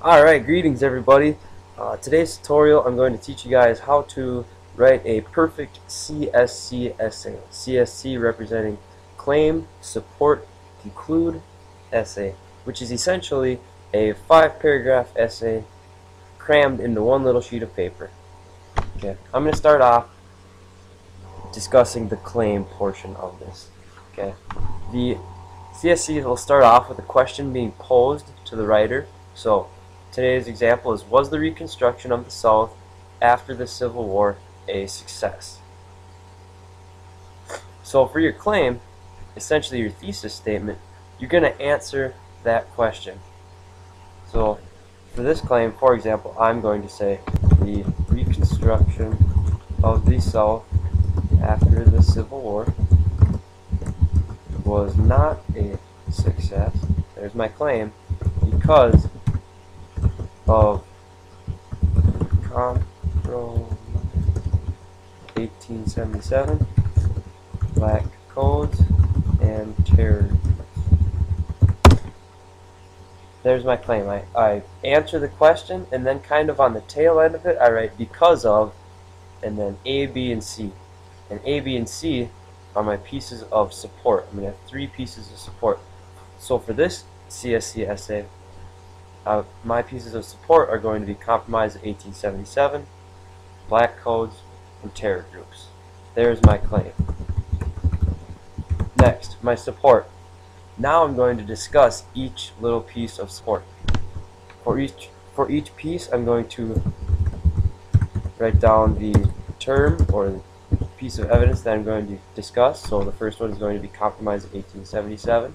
Alright, greetings everybody. Today's tutorial I'm going to teach you guys how to write a perfect CSC essay. CSC representing Claim, Support, Conclude essay, which is essentially a 5-paragraph essay crammed into one little sheet of paper. Okay, I'm going to start off discussing the claim portion of this. Okay, the CSC will start off with a question being posed to the writer. So today's example is, was the Reconstruction of the South after the Civil War a success? So for your claim, essentially your thesis statement, you're going to answer that question. So for this claim, for example, I'm going to say the Reconstruction of the South after the Civil War was not a success. There's my claim, because of compromise 1877, black codes, and terror. There's my claim. I answer the question, and then kind of on the tail end of it I write because of, and then A, B, and C. And A, B, and C are my pieces of support. I'm going to have 3 pieces of support. So for this CSC essay, my pieces of support are going to be Compromise of 1877, black codes, and terror groups. There's my claim. Next, my support. Now I'm going to discuss each little piece of support. For each piece, I'm going to write down the term or the piece of evidence that I'm going to discuss. So the first one is going to be Compromise of 1877.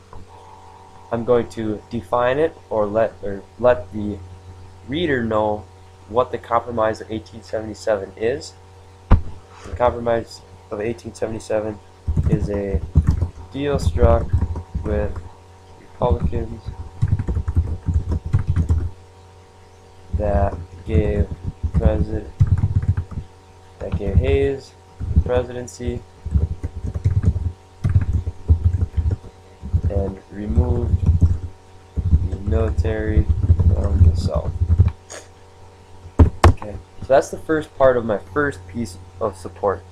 I'm going to define it, or let the reader know what the Compromise of 1877 is. The Compromise of 1877 is a deal struck with Republicans that gave Hayes the presidency and removed the military from the South. Okay, so that's the first part of my first piece of support.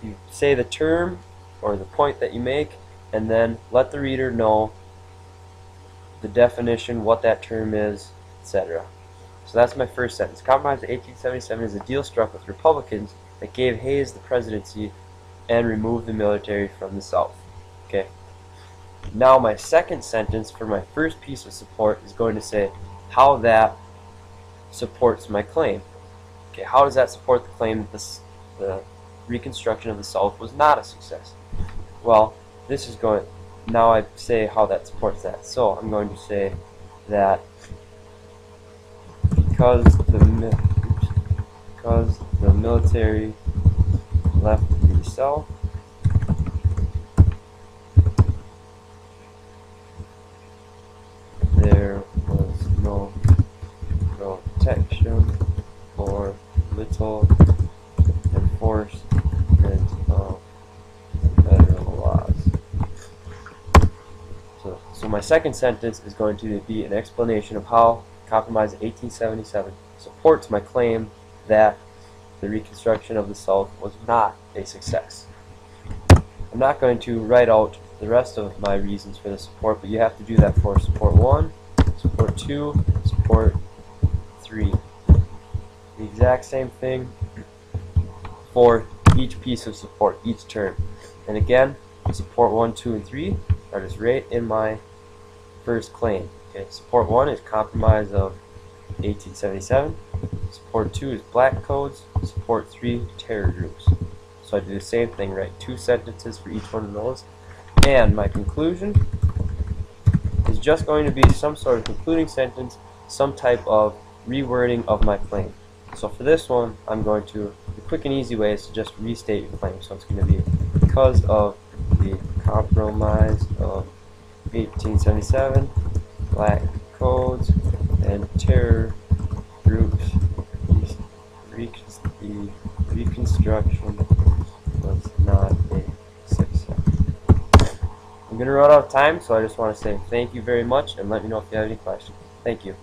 You say the term or the point that you make, and then let the reader know the definition, what that term is, etc. So that's my first sentence. Compromise of 1877 is a deal struck with Republicans that gave Hayes the presidency and removed the military from the South. Okay. Now my second sentence for my first piece of support is going to say how that supports my claim. Okay, how does that support the claim that the Reconstruction of the South was not a success? Well, this is going, now I say how that supports that. So I'm going to say that because the military left the South, there was no protection or little enforcement of federal laws. So my second sentence is going to be an explanation of how Compromise 1877 supports my claim that the Reconstruction of the South was not a success. I'm not going to write out the rest of my reasons for the support, but you have to do that for support 1, support 2, support 3. The exact same thing for each piece of support, each term. And again, support 1, 2, and 3 are just right in my first claim. Okay, support 1 is Compromise of 1877. Support 2 is black codes. Support 3, terror groups. So I do the same thing, write 2 sentences for each one of those. And my conclusion is just going to be some sort of concluding sentence, some type of rewording of my claim. So for this one, I'm going to, the quick and easy way is to just restate your claim. So it's going to be because of the Compromise of 1877, black codes, and terror groups, the Reconstruction was not a success. I'm going to run out of time, so I just want to say thank you very much, and let me know if you have any questions. Thank you.